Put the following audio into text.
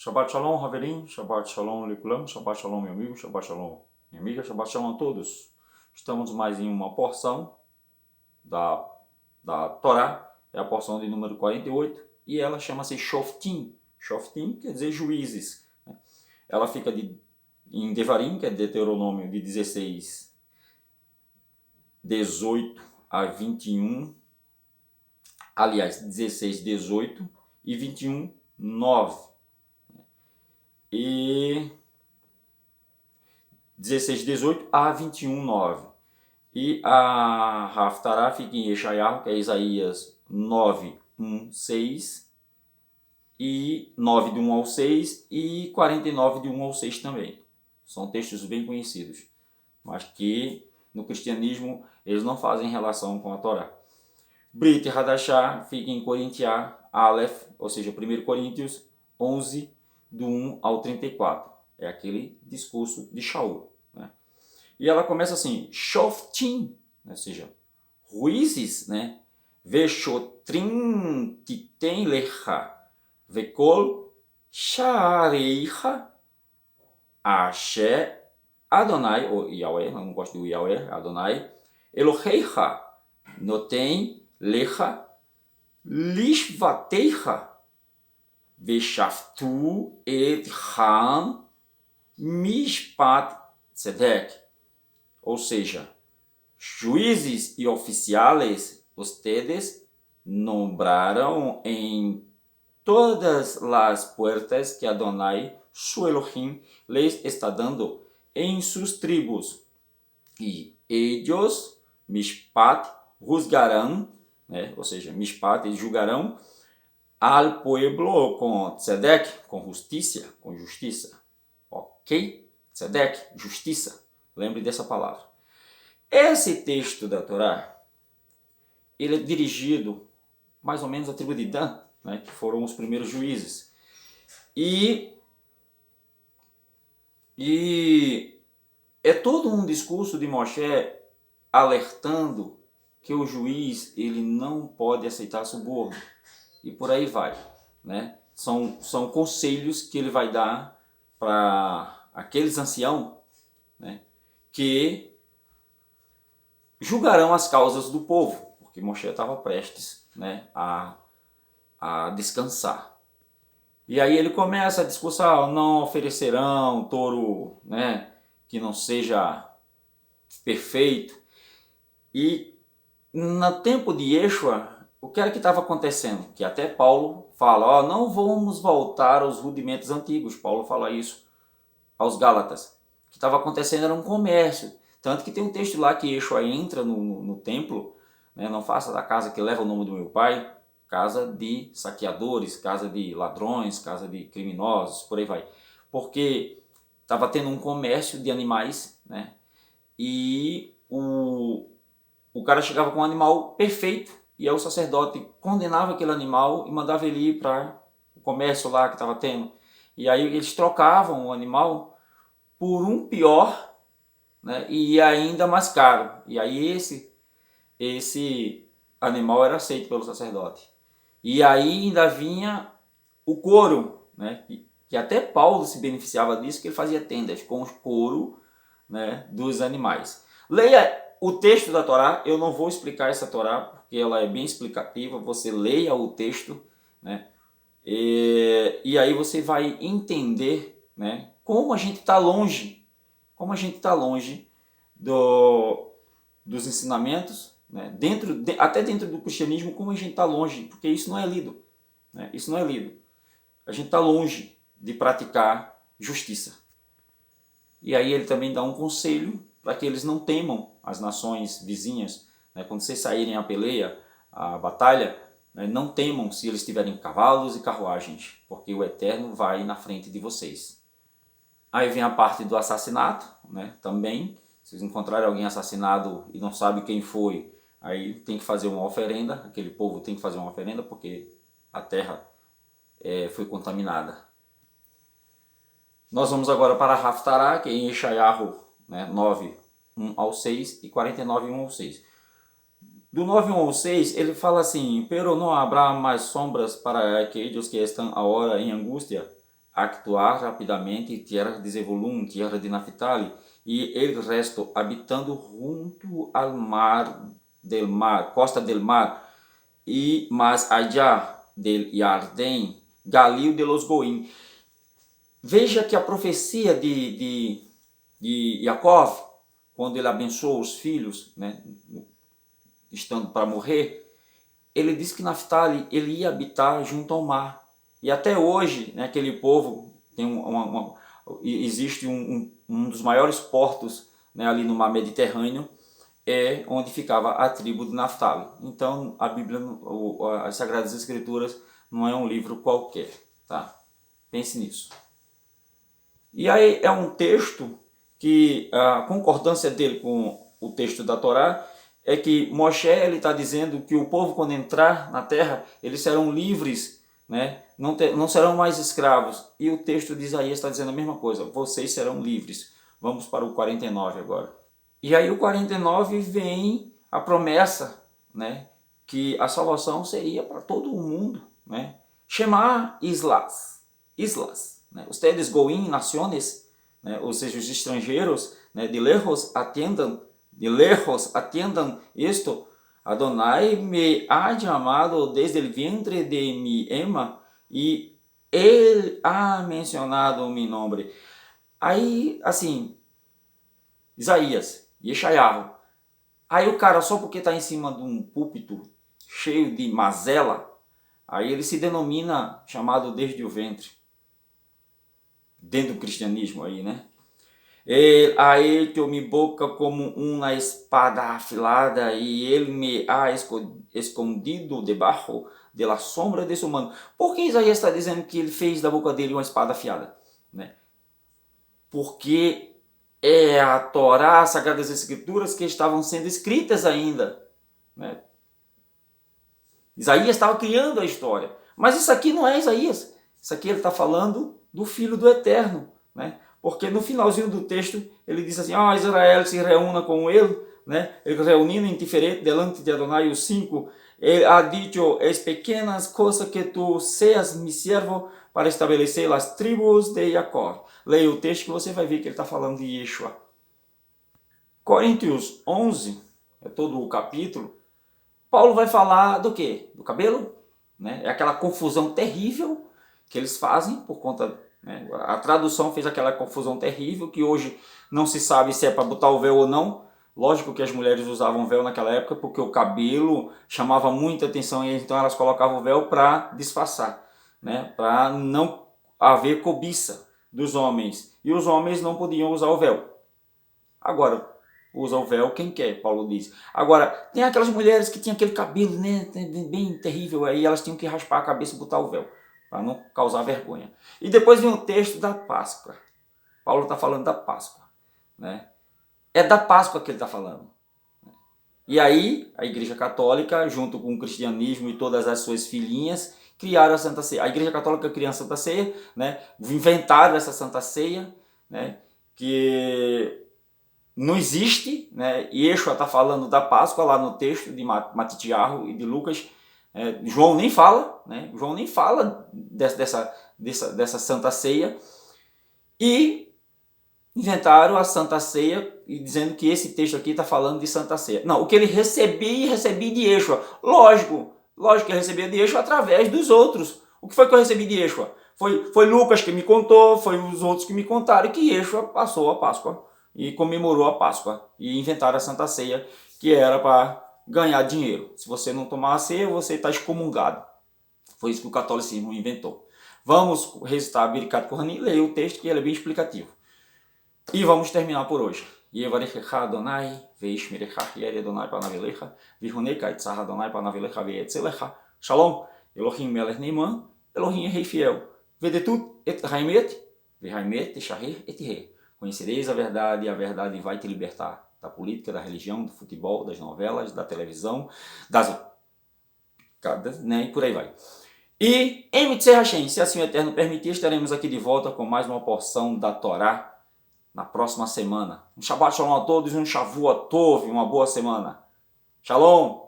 Shabbat Shalom, Haverim, Shabbat Shalom, Likulam, Shabbat Shalom, meu amigo, Shabbat Shalom, minha amiga, Shabbat Shalom a todos. Estamos mais em uma porção da Torá, é a porção de número 48, e ela chama-se Shoftim. Shoftim quer dizer juízes. Ela fica em Devarim, que é Deuteronômio de 16, 18 a 21, aliás, 16, 18 e 21, 9. E 16, 18 a 21, 9. E a Haftarah fica em Yeshayahu, que é Isaías 9, 1, 6. E 9 de 1 ao 6 e 49 de 1 ao 6 também. São textos bem conhecidos, mas que no cristianismo eles não fazem relação com a Torá. Brit Hadashah fica em Corintiá, Aleph, ou seja, 1 Coríntios 11, do 1 ao 34. É aquele discurso de Shaul. Né? E ela começa assim, Shoftim, né? Ou seja, juízes, né? Veshotrim titen lecha, vekol shareicha, asher Adonai, ou Yahweh, não gosto do Yahweh, Adonai, Eloheicha, noten lecha, lishvateicha, Veshaftu et Han Mishpat Tzedek. Ou seja, juízes e oficiais, ustedes nombraram em todas as puertas que Adonai, su Elohim, les está dando em suas tribos. E ellos, Mishpat, juzgarão, né? Ou seja, Mishpat, eles julgarão al pueblo com tzedek, com justiça. Ok? Tzedek, justiça. Lembre dessa palavra. Esse texto da Torá, ele é dirigido mais ou menos à tribo de Dan, né, que foram os primeiros juízes. E é todo um discurso de Moshe alertando que o juiz ele não pode aceitar suborno. E por aí vai, né? São conselhos que ele vai dar para aqueles anciãos, né, que julgarão as causas do povo, porque Moshe estava prestes, né, a descansar. E aí ele começa a discursar, não oferecerão touro, né, que não seja perfeito. E no tempo de Yeshua, o que era que estava acontecendo? Que até Paulo fala, não vamos voltar aos rudimentos antigos. Paulo fala isso aos Gálatas. O que estava acontecendo era um comércio. Tanto que tem um texto lá que Yeshua entra no templo, né, não faça da casa que leva o nome do meu pai, casa de saqueadores, casa de ladrões, casa de criminosos, por aí vai. Porque estava tendo um comércio de animais, né, e o cara chegava com um animal perfeito, e aí o sacerdote condenava aquele animal e mandava ele ir para o comércio lá que estava tendo. E aí eles trocavam o animal por um pior, né, e ainda mais caro. E aí esse animal era aceito pelo sacerdote. E aí ainda vinha o couro, né, que até Paulo se beneficiava disso, que ele fazia tendas com o couro, né, dos animais. Leia o texto da Torá, eu não vou explicar essa Torá, porque ela é bem explicativa, você leia o texto, né, e aí você vai entender, né, como a gente está longe, dos ensinamentos, né, até dentro do cristianismo, como a gente está longe, porque isso não é lido, né, isso não é lido. A gente está longe de praticar justiça. E aí ele também dá um conselho para que eles não temam as nações vizinhas, né? Quando vocês saírem à peleia, à batalha, né? Não temam se eles tiverem cavalos e carruagens, porque o Eterno vai na frente de vocês. Aí vem a parte do assassinato, né? Também, se vocês encontrarem alguém assassinado e não sabe quem foi, aí tem que fazer uma oferenda, aquele povo tem que fazer uma oferenda, porque a terra foi contaminada. Nós vamos agora para a Haftarah, que é em Yeshayahu, né, 9, 1 ao 6 e 49, 1 ao 6. Do 9, 1 ao 6, ele fala assim, pero não habrá mais sombras para aqueles que estão agora em angústia, actuar rapidamente tierra de Zebulun, tierra de Naphtali, e el resto habitando junto al mar del mar, costa del mar, e mais allá del Jardém, Galil de los Goim. Veja que a profecia de Jacó, quando ele abençoou os filhos, né, estando para morrer, ele disse que Naphtali ele ia habitar junto ao mar. E até hoje, né, aquele povo tem existe um dos maiores portos, né, ali no mar Mediterrâneo, onde ficava a tribo de Naphtali. Então a Bíblia, as Sagradas Escrituras, não é um livro qualquer, tá? Pense nisso. E aí é um texto que a concordância dele com o texto da Torá é que Moshe está dizendo que o povo, quando entrar na terra, eles serão livres, né? Não serão mais escravos. E o texto de Isaías está dizendo a mesma coisa, vocês serão livres. Vamos para o 49 agora. E aí o 49 vem a promessa, né, que a salvação seria para todo o mundo, né? Shema islas, né? Ustedes goim naciones, né? Ou seja, os estrangeiros, né, de lejos atiendan isto. Adonai me ha chamado desde o vientre de mi ema e ele ha mencionado mi nome. Aí, assim, Isaías, Yeshayahu. Aí o cara, só porque está em cima de um púlpito cheio de mazela, aí ele se denomina chamado desde o ventre. Dentro do cristianismo aí, né? A ele teu me boca como uma espada afilada e ele me ha escondido debaixo da sombra desse humano. Por que Isaías está dizendo que ele fez da boca dele uma espada afiada? Né? Porque é a Torá, as Sagradas Escrituras que estavam sendo escritas ainda. Né? Isaías estava criando a história. Mas isso aqui não é Isaías. Isso aqui ele está falando do Filho do Eterno. Né? Porque no finalzinho do texto ele diz assim, Israel se reúna com ele, né? Ele reunindo indiferente delante de Adonai os 5, ele ha dicho, es pequenas coisas que tu seas mi servo para estabelecer as tribos de Jacó. Leia o texto que você vai ver que ele está falando de Yeshua. Coríntios 11, é todo o capítulo, Paulo vai falar do quê? Do cabelo, né? É aquela confusão terrível que eles fazem por conta... A tradução fez aquela confusão terrível que hoje não se sabe se é para botar o véu ou não. Lógico que as mulheres usavam véu naquela época porque o cabelo chamava muita atenção e então elas colocavam o véu para disfarçar, né? Para não haver cobiça dos homens. E os homens não podiam usar o véu. Agora, usa o véu quem quer, Paulo diz. Agora, tem aquelas mulheres que tinham aquele cabelo, né, bem terrível, aí elas tinham que raspar a cabeça e botar o véu, para não causar vergonha. E depois vem o texto da Páscoa. Paulo está falando da Páscoa. Né? É da Páscoa que ele está falando. E aí, a Igreja Católica, junto com o cristianismo e todas as suas filhinhas, criaram a Santa Ceia. A Igreja Católica criou a Santa Ceia, né? Inventaram essa Santa Ceia, né? Que não existe, né? Yeshua está falando da Páscoa lá no texto de Matitiarro e de Lucas. João nem fala, né? João nem fala dessa Santa Ceia. E inventaram a Santa Ceia e dizendo que esse texto aqui está falando de Santa Ceia. Não, o que ele recebia de Yeshua. Lógico que ele recebia de Yeshua através dos outros. O que foi que eu recebi de Yeshua? Foi Lucas que me contou, foi os outros que me contaram que Yeshua passou a Páscoa e comemorou a Páscoa. E inventaram a Santa Ceia, que era para ganhar dinheiro. Se você não tomar a ceia, você está excomungado. Foi isso que o catolicismo inventou. Vamos recitar Birkat Kohanim, leia o texto que ele é bem explicativo. E vamos terminar por hoje. Yevarechecha Adonai, veishmerecha yeri Adonai panavelecha, vihuneka etzah Adonai panavelecha veyetzelecha. Shalom, Elohim melech neiman, Elohim rei fiel. Vedetut et haimet, vehaimet teshaher et rei. Conhecereis a verdade e a verdade vai te libertar. Da política, da religião, do futebol, das novelas, da televisão, né, e por aí vai. E em Mitzvah Hashem, se assim o Eterno permitir, estaremos aqui de volta com mais uma porção da Torá na próxima semana. Um Shabbat Shalom a todos, um Shavua Tov, uma boa semana. Shalom!